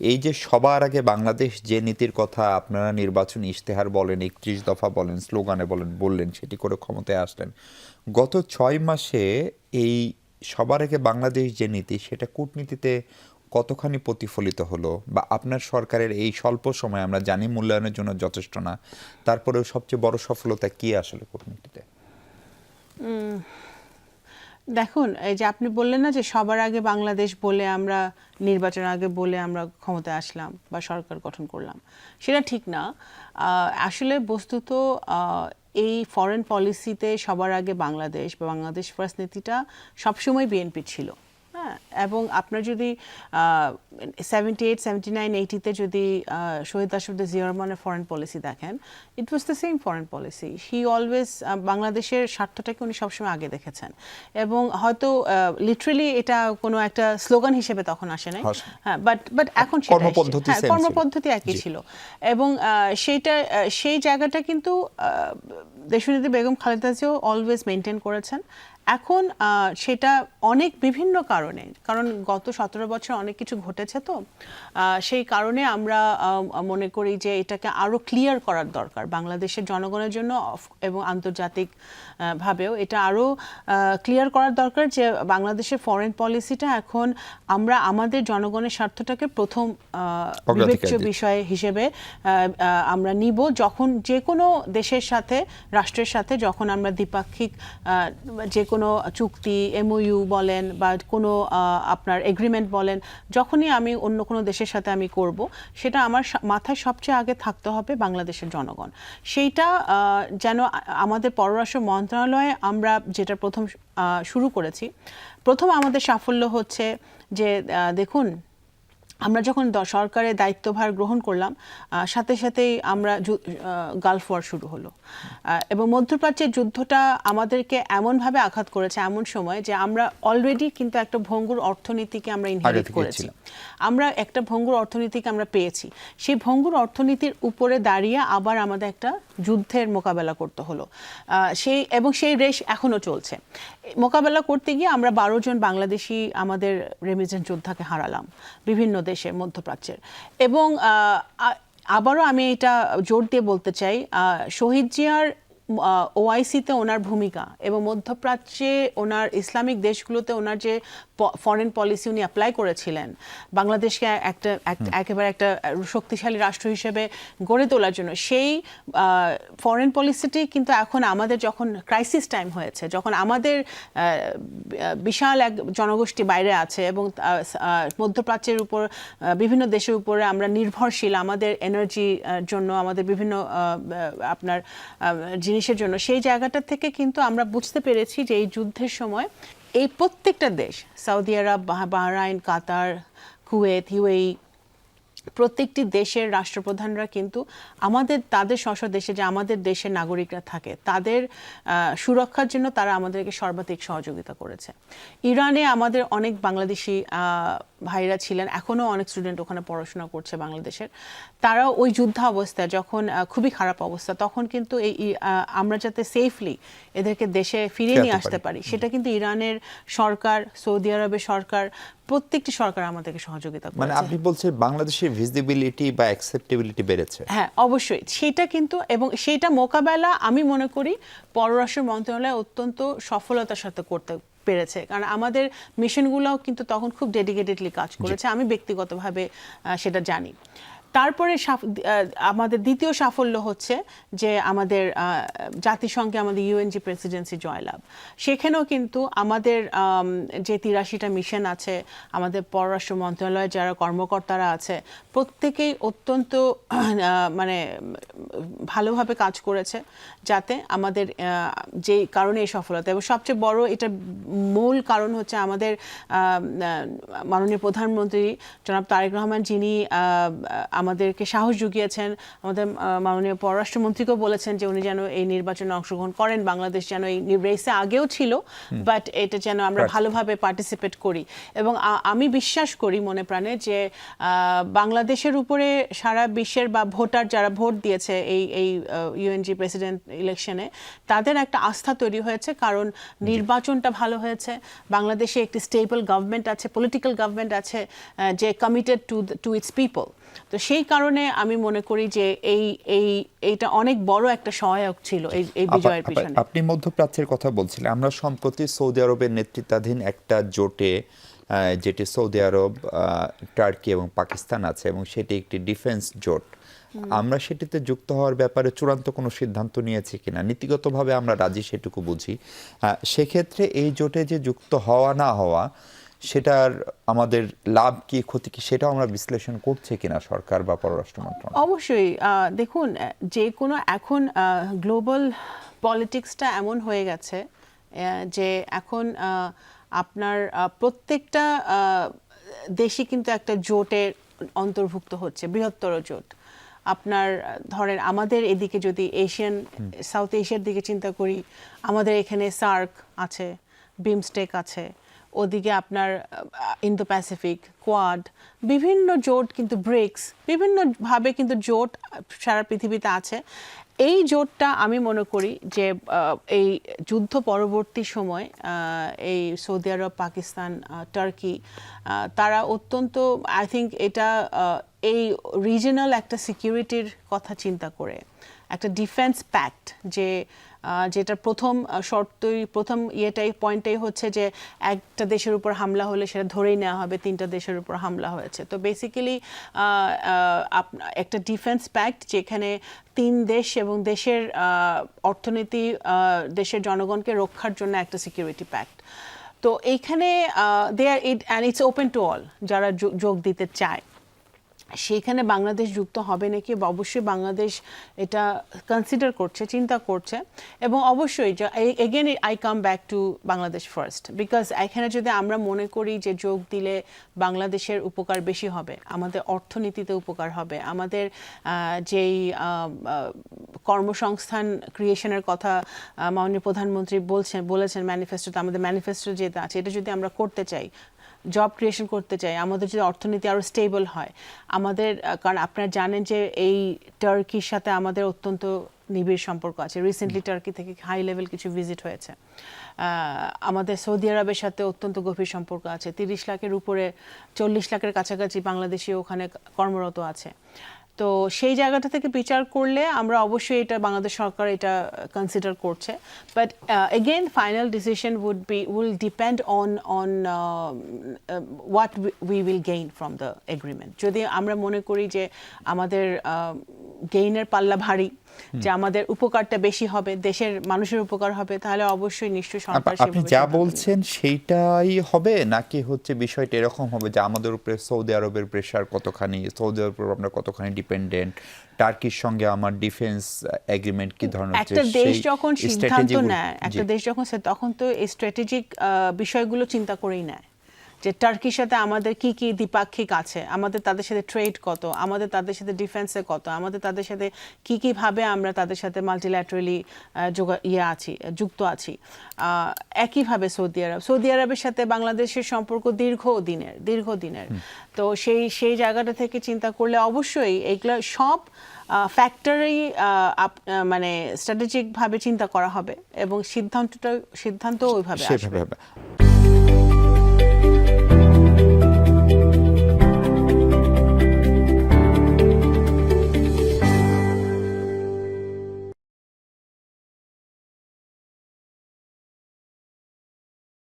এই যে সবার আগে বাংলাদেশ যে নীতির কথা আপনারা নির্বাচনী ইশতেহার বলেন, ৩১ দফা বলেন, স্লোগানে বললেন, সেটি করে ক্ষমতায় আসলেন, গত ৬ মাসে এই সবার আগে বাংলাদেশ যে নীতি সেটা কূটনীতিতে কতখানি প্রতিফলিত হলো, বা আপনার সরকারের এই স্বল্প সময়, আমরা জানি মূল্যায়নের জন্য যথেষ্ট না, তারপরেও সবচেয়ে বড় সফলতা কি আসলে কূটনীতিতে? দেখুন, এই যে আপনি বললেন না যে সবার আগে বাংলাদেশ বলে আমরা নির্বাচনের আগে বলে আমরা ক্ষমতায় আসলাম বা সরকার গঠন করলাম, সেটা ঠিক না। আসলে বস্তুত এই ফরেন পলিসিতে সবার আগে বাংলাদেশ বা বাংলাদেশ ফার্স্ট নীতিটা সবসময় বিএনপি ছিল। হ্যাঁ, এবং আপনার যদি 78, 79, 80-তে যদি শহীদ রাষ্ট্রপতি জিয়া রহমানের ফরেন পলিসি দেখেন, it was the same foreign policy. He always বাংলাদেশের স্বার্থটাকে উনি সবসময় আগে দেখেছেন, এবং হয়তো লিটারেলি এটা কোনো একটা স্লোগান হিসেবে তখন আসে নাই, হ্যাঁ, বাট এখন কর্মপদ্ধতি একই ছিল। এবং সেই জায়গাটা কিন্তু দেশনেত্রী Begum Khaleda Xiao always maintain করেছেন। এখন সেটা অনেক বিভিন্ন কারণ গত 17 বছর অনেক কিছু ঘটেছে, তো সেই কারণে আমরা মনে করি যে এটাকে আরও ক্লিয়ার করার দরকার বাংলাদেশের জনগণের জন্য, এবং আন্তর্জাতিক ভাবেও এটা আরও ক্লিয়ার করার দরকার যে বাংলাদেশের ফরেন পলিসিটা এখন আমরা আমাদের জনগণের স্বার্থটাকে প্রথম বিবেচ্য বিষয় হিসেবে আমরা নিব, যখন যে কোনো দেশের সাথে, রাষ্ট্রের সাথে যখন আমরা দ্বিপাক্ষিক যে কোনো চুক্তি, এমওইউ বলেন বা কোনো আপনার এগ্রিমেন্ট বলেন, যখনই আমি অন্য কোনো দেশের সাথে আমি করব, সেটা আমার মাথায় সবচেয়ে আগে থাকতে হবে বাংলাদেশের জনগণ। সেইটা যেন আমাদের পররাষ্ট্র মন্ত্রণালয়ে আমরা যেটা প্রথম শুরু করেছি, প্রথম আমাদের সাফল্য হচ্ছে যে দেখুন, আমরা যখন সরকারের দায়িত্বভার গ্রহণ করলাম, সাথে সাথেই আমরা গালফ ওয়ার শুরু হলো, এবং মধ্যপ্রাচ্যের যুদ্ধটা আমাদেরকে এমনভাবে আঘাত করেছে এমন সময় যে আমরা অলরেডি কিন্তু একটা ভঙ্গুর অর্থনীতিকে আমরা ইনহেরিট করেছি, আমরা একটা ভঙ্গুর অর্থনীতিকে আমরা পেয়েছি। সেই ভঙ্গুর অর্থনীতির উপরে দাঁড়িয়ে আবার আমাদের একটা যুদ্ধের মোকাবেলা করতে হলো, সেই রেশ এখনও চলছে। মোকাবেলা করতে গিয়ে আমরা 12 জন বাংলাদেশি আমাদের রেমিটেন্স যোদ্ধাকে হারালাম বিভিন্ন দেশে মধ্যপ্রাচ্যের। এবং আবারও আমি এটা জোর দিয়ে বলতে চাই, শহীদ জিয়ার ওআইসিতে ওনার ভূমিকা এবং মধ্যপ্রাচ্যে ওনার ইসলামিক দেশগুলোতে ওনার যে ফরেন পলিসি উনি অ্যাপ্লাই করেছিলেন বাংলাদেশকে একেবারে একটা শক্তিশালী রাষ্ট্র হিসেবে গড়ে তোলার জন্য, সেই ফরেন পলিসিটি কিন্তু এখন আমাদের যখন ক্রাইসিস টাইম হয়েছে, যখন আমাদের বিশাল এক জনগোষ্ঠী বাইরে আছে এবং মধ্যপ্রাচ্যের উপর বিভিন্ন দেশের উপরে আমরা নির্ভরশীল আমাদের এনার্জির জন্য, আমাদের বিভিন্ন আপনার জিনিসের জন্য, সেই জায়গাটা থেকে কিন্তু আমরা বুঝতে পেরেছি যে এই যুদ্ধের সময় এই প্রত্যেকটা দেশ, সৌদি আরব, বাহরাইন, কাতার, কুয়েত, ইউএই, প্রত্যেকটি দেশের রাষ্ট্রপ্রধানরা কিন্তু তাদের স্ব দেশে যে আমাদের দেশের নাগরিকরা থাকে তাদের সুরক্ষার জন্য তারা আমাদেরকে সর্বাধিক সহযোগিতা করেছে। ইরানে আমাদের অনেক বাংলাদেশি ভাইরা ছিলেন, এখনও অনেক স্টুডেন্ট ওখানে পড়াশোনা করছে বাংলাদেশের, তারাও ওই যুদ্ধ অবস্থায় যখন খুবই খারাপ অবস্থা, তখন কিন্তু আমরা যাতে সেফলি এদেরকে দেশে ফিরিয়ে নিয়ে আসতে পারি, সেটা কিন্তু ইরানের সরকার, সৌদি আরবের সরকার, প্রত্যেকটি সরকার আমাদেরকে সহযোগিতা করেছে। মানে আপনি বলছেন বাংলাদেশের ভিজিবিলিটি বা অ্যাকসেপ্টেবিলিটি বেড়েছে? হ্যাঁ, অবশ্যই সেটা কিন্তু, এবং সেইটা মোকাবেলা আমি মনে করি পররাষ্ট্র মন্ত্রণালয় অত্যন্ত সফলতার সাথে করতে পেরেছে, কারণ আমাদের মিশনগুলোও কিন্তু তখন খুব ডেডিকেটেডলি কাজ করেছে, আমি ব্যক্তিগতভাবে সেটা জানি। তারপরে আমাদের দ্বিতীয় সাফল্য হচ্ছে যে আমাদের জাতিসংঘে আমাদের ইউএনজি প্রেসিডেন্সি জয়লাভ। সেখানেও কিন্তু আমাদের যে 83টা মিশন আছে, আমাদের পররাষ্ট্র মন্ত্রণালয়ে যারা কর্মকর্তারা আছে, প্রত্যেকেই অত্যন্ত মানে ভালোভাবে কাজ করেছে, যাতে আমাদের যে কারণে এই সফলতা, এবং সবচেয়ে বড় এটা মূল কারণ হচ্ছে আমাদের মাননীয় প্রধানমন্ত্রী জনাব তারেক রহমান, যিনি আমাদেরকে সাহস জুগিয়েছেন। আমাদের মাননীয় পররাষ্ট্রমন্ত্রীকেও বলেছেন যে উনি যেন এই নির্বাচনে অংশগ্রহণ করেন, বাংলাদেশ যেন এই রেসে আগেও ছিল, বাট এটা যেন আমরা ভালোভাবে পার্টিসিপেট করি। এবং আমি বিশ্বাস করি মনে প্রাণে যে বাংলাদেশের উপরে সারা বিশ্বের বা ভোটার যারা ভোট দিয়েছে এই ইউএনজি প্রেসিডেন্ট ইলেকশনে, তাদের একটা আস্থা তৈরি হয়েছে, কারণ নির্বাচনটা ভালো হয়েছে, বাংলাদেশে একটি স্টেবল গভর্নমেন্ট আছে, পলিটিক্যাল গভর্নমেন্ট আছে যে কমিটেড টু ইটস পিপল। তো সেই কারণে আমি মনে করি যে এইটা অনেক বড় একটা সহায়ক ছিল এই বিজয়ের পিছনে। আপনি মধ্যপ্রাচ্যের কথা বলছিলেন, আমরা সম্প্রতি সৌদি আরবের নেতৃত্বাধীন একটা জোটে, যেটি সৌদি আরব, টার্কি এবং পাকিস্তান আছে, এবং সেটি একটি ডিফেন্স জোট, আমরা সেটিতে যুক্ত হওয়ার ব্যাপারে চূড়ান্ত কোনো সিদ্ধান্ত নিয়েছি কিনা, নীতিগতভাবে আমরা রাজি সেটুকু বুঝি। সেক্ষেত্রে এই জোটে যে যুক্ত হওয়া না হওয়া, সেটার আমাদের লাভ কি ক্ষতি কি, সেটাও আমরা বিশ্লেষণ করছে কিনা সরকার বা পররাষ্ট্র মন্ত্রণালয়? অবশ্যই। দেখুন, যে কোনো এখন গ্লোবাল পলিটিক্সটা এমন হয়ে গেছে যে এখন আপনার প্রত্যেকটা দেশই কিন্তু একটা জোটের অন্তর্ভুক্ত হচ্ছে, বৃহত্তর জোট। আপনার ধরেন আমাদের এদিকে যদি সাউথ এশিয়ার দিকে চিন্তা করি, আমাদের এখানে সার্ক আছে, বিমস্টেক আছে, ওদিকে আপনার ইন্দো প্যাসিফিক, কোয়াড, বিভিন্ন জোট, কিন্তু ব্রিক্স, বিভিন্নভাবে কিন্তু জোট সারা পৃথিবীতে আছে। এই জোটটা আমি মনে করি যে এই যুদ্ধ পরবর্তী সময় এই সৌদি আরব, পাকিস্তান, টার্কি, তারা অত্যন্ত, আই থিঙ্ক এটা এই রিজিনাল একটা সিকিউরিটির কথা চিন্তা করে একটা ডিফেন্স প্যাক্ট, যেটা প্রথম শর্তই, প্রথম পয়েন্টটাই হচ্ছে যে একটা দেশের উপর হামলা হলে সেটা ধরেই নেওয়া হবে 3টা দেশের উপর হামলা হয়েছে। তো বেসিক্যালি একটা ডিফেন্স প্যাক্ট যেখানে 3 দেশ এবং দেশের অর্থনীতি, দেশের জনগণকে রক্ষার জন্য একটা সিকিউরিটি প্যাক্ট। তো এইখানে ইটস ওপেন টু অল, যারা যোগ দিতে চায়। সেইখানে বাংলাদেশ যুক্ত হবে নাকি, অবশ্যই বাংলাদেশ এটা কনসিডার করছে, চিন্তা করছে। এবং অবশ্যই again I come back to Bangladesh first, because এখানে যদি আমরা মনে করি যে যোগ দিলে বাংলাদেশের উপকার বেশি হবে, আমাদের অর্থনীতিতে উপকার হবে, আমাদের যেই কর্মসংস্থান ক্রিয়েশনের কথা মাননীয় প্রধানমন্ত্রী বলেছেন ম্যানিফেস্টোতে, আমাদের ম্যানিফেস্টো যেটা আছে, এটা যদি আমরা করতে চাই, জব ক্রিয়েশন করতে চাই, আমাদের যদি অর্থনীতি আরও স্টেবল হয়, আমাদের, কারণ আপনারা জানেন যে এই টার্কির সাথে আমাদের অত্যন্ত নিবিড় সম্পর্ক আছে। রিসেন্টলি টার্কি থেকে হাই লেভেল কিছু ভিজিট হয়েছে। আমাদের সৌদি আরবের সাথে অত্যন্ত গভীর সম্পর্ক আছে। 30 লাখের উপরে, 40 লাখের কাছাকাছি বাংলাদেশি ওখানে কর্মরত আছে। তো সেই জায়গাটা থেকে বিচার করলে আমরা অবশ্যই এটা বাংলাদেশ সরকার এটা কনসিডার করছে, but again final decision will depend on what we will gain from the agreement. যদি আমরা মনে করি যে আমাদের গেইনের পাল্লা ভারী, যে আমাদের উপকারটা বেশি হবে, দেশের মানুষের উপকার হবে, তাহলে অবশ্যই নিশ্চয়ই সরকার। আপনি যা বলছেন সেইটাই হবে, নাকি হচ্ছে বিষয়টা এরকম হবে যে আমাদের উপরে সৌদি আরবের প্রেশার কতখানি, সৌদি আরবের উপর আমরা কতখানি ডিপেন্ডেন্ট, টার্কির সঙ্গে আমার ডিফেন্স এগ্রিমেন্ট কি ধরনের, একটা দেশ যখন সিদ্ধান্ত নেয়, একটা দেশ যখন, তখন তো এই স্ট্র্যাটেজিক বিষয়গুলো চিন্তা করেই নেয়, যে টার্কির সাথে আমাদের কি কি দ্বিপাক্ষিক আছে, আমাদের তাদের সাথে ট্রেড কত, আমাদের তাদের সাথে ডিফেন্সে কত, আমাদের তাদের সাথে কি কি ভাবে আমরা তাদের সাথে মাল্টিল্যাটারালি যুক্ত আছি। একইভাবে সৌদি আরবের সাথে বাংলাদেশের সম্পর্ক দীর্ঘদিনের। তো সেই জায়গাটা থেকে চিন্তা করলে অবশ্যই এগুলো সব ফ্যাক্টরই মানে স্ট্র্যাটেজিক ভাবে চিন্তা করা হবে, এবং সিদ্ধান্ত ওইভাবে আসবে।